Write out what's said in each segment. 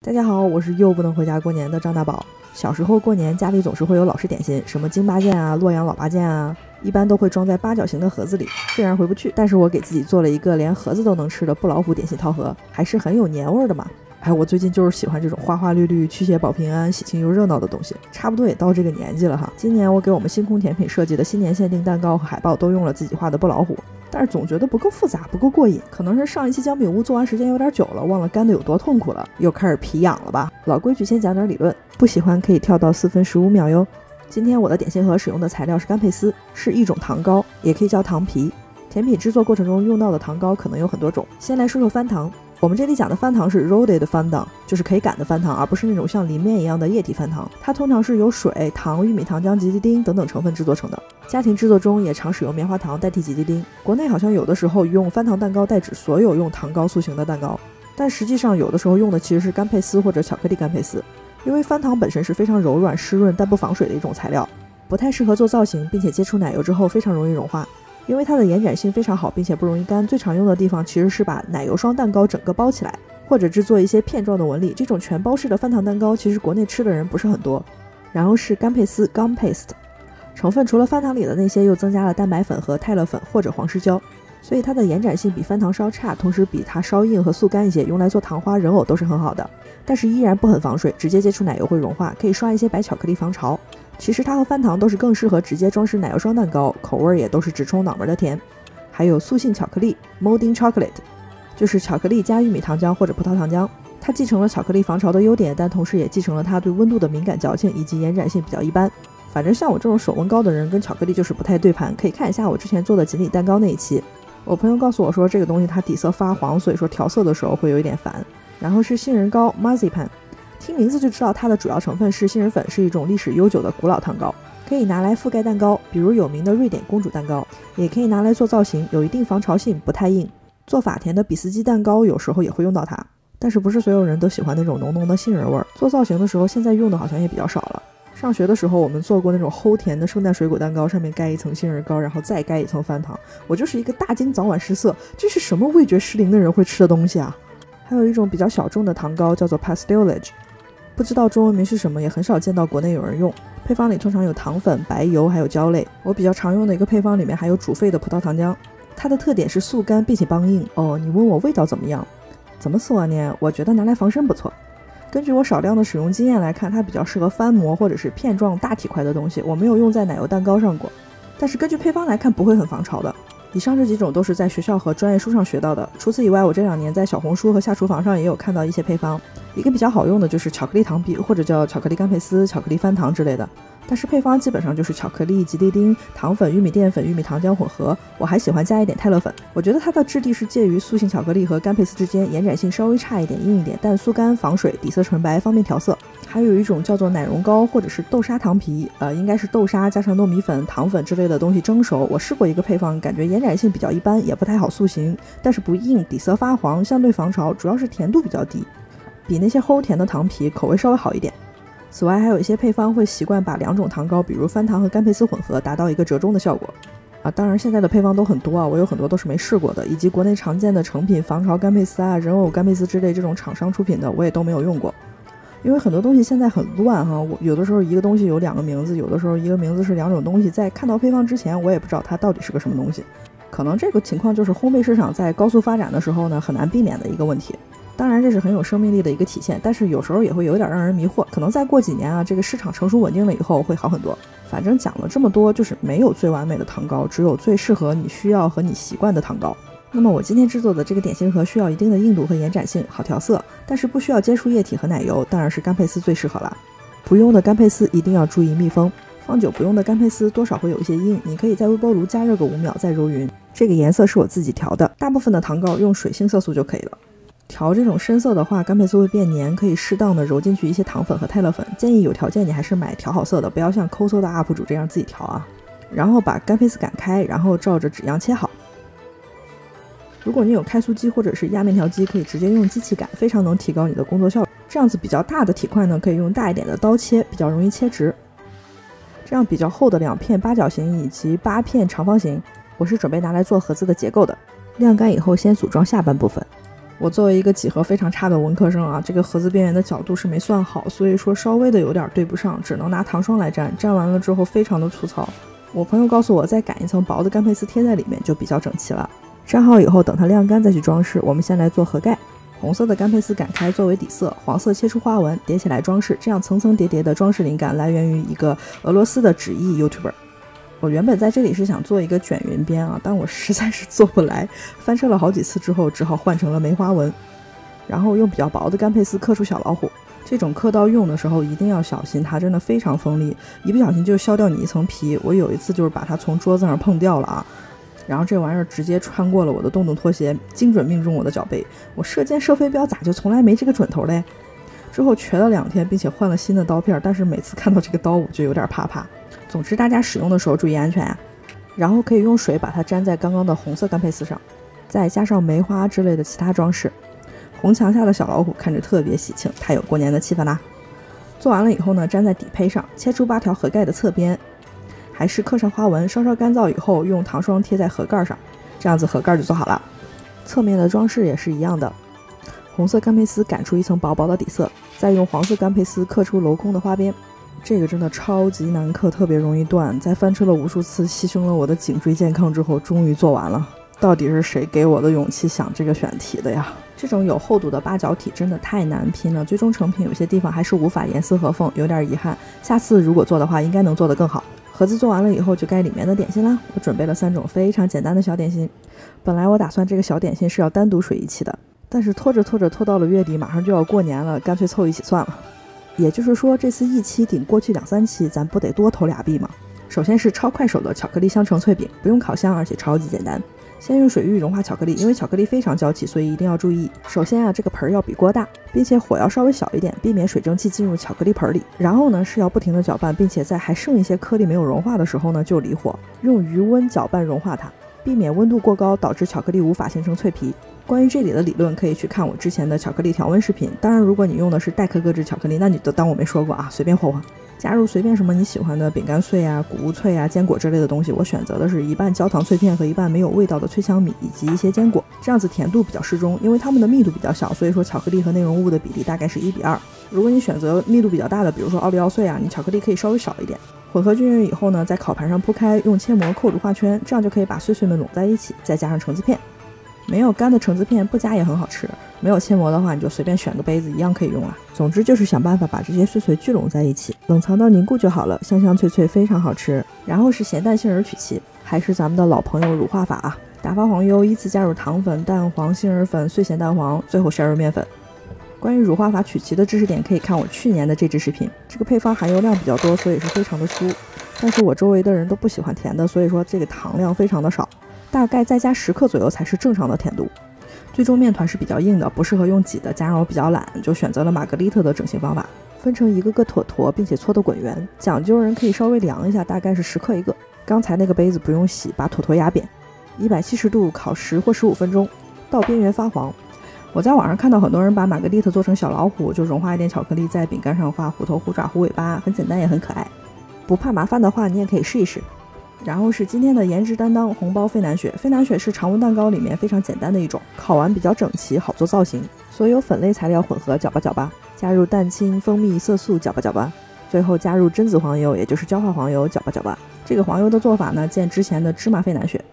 大家好，我是又不能回家过年的张大宝。小时候过年家里总是会有老式点心，什么京八件啊、洛阳老八件啊，一般都会装在八角形的盒子里。虽然回不去，但是我给自己做了一个连盒子都能吃的不老虎点心套盒，还是很有年味的嘛。我最近就是喜欢这种花花绿绿、驱邪保平安、喜庆又热闹的东西，差不多也到这个年纪了哈。今年我给我们星空甜品设计的新年限定蛋糕和海报都用了自己画的不老虎，但是总觉得不够复杂，不够过瘾。可能是上一期姜饼屋做完时间有点久了，忘了干的有多痛苦了，又开始皮痒了吧。老规矩先讲点理论，不喜欢可以跳到4分15秒哟。今天我的点心盒使用的材料是干佩斯，是一种糖糕，也可以叫糖皮。甜品制作过程中用到的糖糕可能有很多种，先来说说翻糖。我们这里讲的翻糖是 rolled fondant， 就是可以擀的翻糖，而不是那种像淋面一样的液体翻糖。它通常是由水、糖、玉米糖浆、吉利丁等等成分制作成的。家庭制作中也常使用棉花糖代替吉利丁。国内好像有的时候用翻糖蛋糕代指所有用糖糕塑形的蛋糕，但实际上有的时候用的其实是干佩斯或者巧克力干佩斯。因为翻糖本身是非常柔软、湿润但不防水的一种材料，不太适合做造型，并且接触奶油之后非常容易融化。因为它的延展性非常好，并且不容易干，最常用的地方其实是把奶油霜蛋糕整个包起来，或者制作一些片状的纹理。这种全包式的翻糖蛋糕其实国内吃的人不是很多。然后是干佩斯 gum paste， 成分除了翻糖里的那些，又增加了蛋白粉和泰勒粉或者黄石胶，所以它的延展性比翻糖稍差，同时比它稍硬和速干一些，用来做糖花人偶都是很好的。但是依然不很防水，直接接触奶油会融化，可以刷一些白巧克力防潮。其实它和翻糖都是更适合直接装饰奶油霜蛋糕，口味也都是直冲脑门的甜。还有塑性巧克力 molding chocolate， 就是巧克力加玉米糖浆或者葡萄糖浆，它继承了巧克力防潮的优点，但同时也继承了它对温度的敏感矫情以及延展性比较一般。反正像我这种手温高的人跟巧克力就是不太对盘，可以看一下我之前做的锦鲤蛋糕那一期。我朋友告诉我说这个东西它底色发黄，所以说调色的时候会有一点烦。然后是杏仁糕 marzipan， 听名字就知道它的主要成分是杏仁粉，是一种历史悠久的古老糖糕，可以拿来覆盖蛋糕，比如有名的瑞典公主蛋糕，也可以拿来做造型，有一定防潮性，不太硬。做法甜的比斯基蛋糕有时候也会用到它，但是不是所有人都喜欢那种浓浓的杏仁味儿。做造型的时候现在用的好像也比较少了。上学的时候我们做过那种齁甜的圣诞水果蛋糕，上面盖一层杏仁膏，然后再盖一层翻糖，我就是一个大惊早晚失色，这是什么味觉失灵的人会吃的东西啊。还有一种比较小众的糖糕叫做 pastelage， 不知道中文名是什么，也很少见到国内有人用。配方里通常有糖粉、白油还有胶类，我比较常用的一个配方里面还有煮沸的葡萄糖浆。它的特点是速干并且梆硬。你问我味道怎么样？怎么说呢？我觉得拿来防身不错。根据我少量的使用经验来看，它比较适合翻模或者是片状大体块的东西，我没有用在奶油蛋糕上过，但是根据配方来看不会很防潮的。以上这几种都是在学校和专业书上学到的，除此以外我这2年在小红书和下厨房上也有看到一些配方。一个比较好用的就是巧克力糖皮，或者叫巧克力干佩斯、巧克力翻糖之类的，但是配方基本上就是巧克力、吉利丁、糖粉、玉米淀粉、玉米糖浆混合，我还喜欢加一点泰勒粉。我觉得它的质地是介于塑性巧克力和干佩斯之间，延展性稍微差一点，硬一点，但速干防水，底色纯白，方便调色。还有一种叫做奶蓉糕或者是豆沙糖皮，应该是豆沙加上糯米粉、糖粉之类的东西蒸熟。我试过一个配方，感觉延展性比较一般，也不太好塑形，但是不硬，底色发黄，相对防潮，主要是甜度比较低，比那些齁甜的糖皮口味稍微好一点。此外还有一些配方会习惯把2种糖糕，比如翻糖和干佩斯混合，达到一个折中的效果。当然现在的配方都很多我有很多都是没试过的，以及国内常见的成品防潮干佩斯人偶干佩斯之类这种厂商出品的我也都没有用过。因为很多东西现在很乱我有的时候一个东西有2个名字，有的时候一个名字是2种东西，在看到配方之前我也不知道它到底是个什么东西。可能这个情况就是烘焙市场在高速发展的时候呢很难避免的一个问题。当然这是很有生命力的一个体现，但是有时候也会有点让人迷惑，可能再过几年这个市场成熟稳定了以后会好很多。反正讲了这么多，就是没有最完美的糖糕，只有最适合你需要和你习惯的糖糕。那么我今天制作的这个点心盒需要一定的硬度和延展性，好调色，但是不需要接触液体和奶油，当然是干佩斯最适合了。不用的干佩斯一定要注意密封，放久不用的干佩斯多少会有一些硬，你可以在微波炉加热个5秒再揉匀。这个颜色是我自己调的，大部分的糖糕用水性色素就可以了。调这种深色的话，干佩斯会变黏，可以适当的揉进去一些糖粉和泰勒粉，建议有条件你还是买调好色的，不要像抠搜的 UP 主这样自己调然后把干佩斯擀开，然后照着纸样切好。如果你有开酥机或者是压面条机，可以直接用机器擀，非常能提高你的工作效率。这样子比较大的体块呢，可以用大一点的刀切，比较容易切直。这样比较厚的2片八角形以及8片长方形，我是准备拿来做盒子的结构的。晾干以后先组装下半部分，我作为一个几何非常差的文科生啊，这个盒子边缘的角度是没算好，所以说稍微的有点对不上，只能拿糖霜来粘，粘完了之后非常的粗糙。我朋友告诉我，再擀一层薄的干佩丝贴在里面就比较整齐了。粘好以后，等它晾干再去装饰。我们先来做盒盖，红色的干佩丝擀开作为底色，黄色切出花纹，叠起来装饰。这样层层叠叠的装饰灵感来源于一个俄罗斯的纸艺 YouTuber。我原本在这里是想做一个卷云边啊，但我实在是做不来，翻车了好几次之后，只好换成了梅花纹。然后用比较薄的干佩丝刻出小老虎，这种刻刀用的时候一定要小心，它真的非常锋利，一不小心就削掉你一层皮。我有一次就是把它从桌子上碰掉了啊，然后这玩意儿直接穿过了我的洞洞拖鞋，精准命中我的脚背。我射箭射飞镖咋就从来没这个准头嘞？之后瘸了2天，并且换了新的刀片，但是每次看到这个刀我就有点怕怕。总之大家使用的时候注意安全啊。然后可以用水把它粘在刚刚的红色干佩丝上，再加上梅花之类的其他装饰。红墙下的小老虎看着特别喜庆，太有过年的气氛啦。做完了以后呢，粘在底胚上，切出8条盒盖的侧边，还是刻上花纹，稍稍干燥以后用糖霜贴在盒盖上，这样子盒盖就做好了。侧面的装饰也是一样的，红色干佩丝擀出一层薄薄的底色，再用黄色干佩丝刻出镂空的花边。这个真的超级难刻，特别容易断，在翻车了无数次，牺牲了我的颈椎健康之后，终于做完了。到底是谁给我的勇气想这个选题的呀？这种有厚度的八角体真的太难拼了，最终成品有些地方还是无法严丝合缝，有点遗憾。下次如果做的话，应该能做得更好。盒子做完了以后，就该里面的点心啦。我准备了3种非常简单的小点心。本来我打算这个小点心是要单独水一期的，但是拖着拖到了月底，马上就要过年了，干脆凑一起算了。也就是说，这次1期顶过去2、3期，咱不得多投2币吗？首先是超快手的巧克力香橙脆饼，不用烤箱，而且超级简单。先用水浴融化巧克力，因为巧克力非常娇气，所以一定要注意。首先啊，这个盆要比锅大，并且火要稍微小一点，避免水蒸气进入巧克力盆里。然后呢，是要不停的搅拌，并且在还剩一些颗粒没有融化的时候呢，就离火，用余温搅拌融化它，避免温度过高导致巧克力无法形成脆皮。关于这里的理论，可以去看我之前的巧克力调温视频。当然，如果你用的是代可可脂巧克力，那你就当我没说过啊，随便霍霍。加入随便什么你喜欢的饼干碎啊、谷物脆啊、坚果之类的东西，我选择的是一半焦糖脆片和一半没有味道的脆香米以及一些坚果，这样子甜度比较适中。因为它们的密度比较小，所以说巧克力和内容物的比例大概是1比2。如果你选择密度比较大的，比如说奥利奥碎啊，你巧克力可以稍微少一点。混合均匀以后呢，在烤盘上铺开，用切膜扣住画圈，这样就可以把碎碎们拢在一起，再加上橙子片。没有干的橙子片不加也很好吃，没有切膜的话你就随便选个杯子一样可以用啊。总之就是想办法把这些碎碎聚拢在一起，冷藏到凝固就好了，香香脆脆非常好吃。然后是咸蛋杏仁曲奇，还是咱们的老朋友乳化法啊，打发黄油，依次加入糖粉、蛋黄、杏仁粉、碎咸蛋黄，最后摄入面粉。关于乳化法曲奇的知识点可以看我去年的这支视频，这个配方含油量比较多，所以是非常的酥，但是我周围的人都不喜欢甜的，所以说这个糖量非常的少，大概再加10克左右才是正常的甜度。最终面团是比较硬的，不适合用挤的，加上我比较懒，就选择了玛格丽特的整形方法，分成一个个坨坨，并且搓得滚圆。讲究人可以稍微量一下，大概是10克一个。刚才那个杯子不用洗，把坨坨压扁，170度烤10或15分钟，到边缘发黄。我在网上看到很多人把玛格丽特做成小老虎，就融化一点巧克力，在饼干上画虎头、虎爪、虎尾巴，很简单也很可爱。不怕麻烦的话，你也可以试一试。然后是今天的颜值担当红包飞南雪。飞南雪是常温蛋糕里面非常简单的一种，烤完比较整齐，好做造型。所有粉类材料混合搅吧搅吧，加入蛋清、蜂蜜、色素搅吧搅吧，最后加入榛子黄油，也就是焦化黄油，搅吧搅吧。这个黄油的做法呢，见之前的芝麻飞南雪。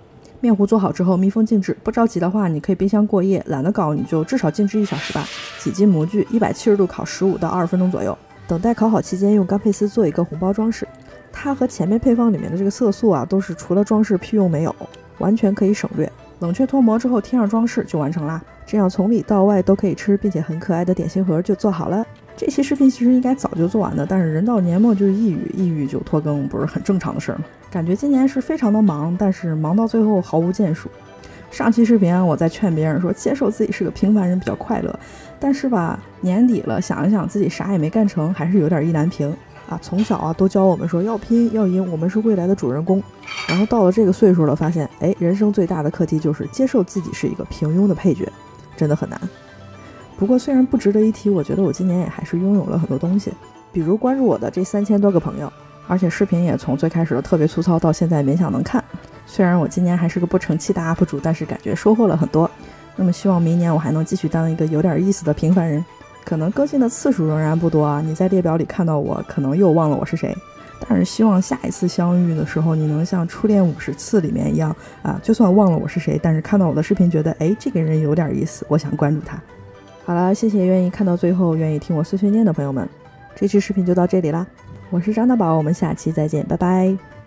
面糊做好之后密封静置，不着急的话你可以冰箱过夜，懒得搞你就至少静置1小时吧。挤进模具，170度烤15到20分钟左右。等待烤好期间，用干佩丝做一个红包装饰。它和前面配方里面的这个色素啊，都是除了装饰屁用没有，完全可以省略。冷却脱模之后贴上装饰就完成啦。这样从里到外都可以吃，并且很可爱的点心盒就做好了。这期视频其实应该早就做完的，但是人到年末就是抑郁就拖更，不是很正常的事吗？感觉今年是非常的忙，但是忙到最后毫无建树。上期视频我在劝别人说接受自己是个平凡人比较快乐，但是吧，年底了想一想自己啥也没干成，还是有点意难平啊。从小啊都教我们说要拼要赢，我们是未来的主人公，然后到了这个岁数了，发现人生最大的课题就是接受自己是一个平庸的配角，真的很难。不过虽然不值得一提，我觉得我今年也还是拥有了很多东西，比如关注我的这3000多个朋友，而且视频也从最开始的特别粗糙到现在勉强能看。虽然我今年还是个不成器的 UP 主，但是感觉收获了很多。那么希望明年我还能继续当一个有点意思的平凡人。可能更新的次数仍然不多啊，你在列表里看到我，可能又忘了我是谁。但是希望下一次相遇的时候，你能像初恋50次里面一样啊，就算忘了我是谁，但是看到我的视频觉得，哎，这个人有点意思，我想关注他。好了，谢谢愿意看到最后，愿意听我碎碎念的朋友们，这期视频就到这里啦。我是张大宝，我们下期再见，拜拜。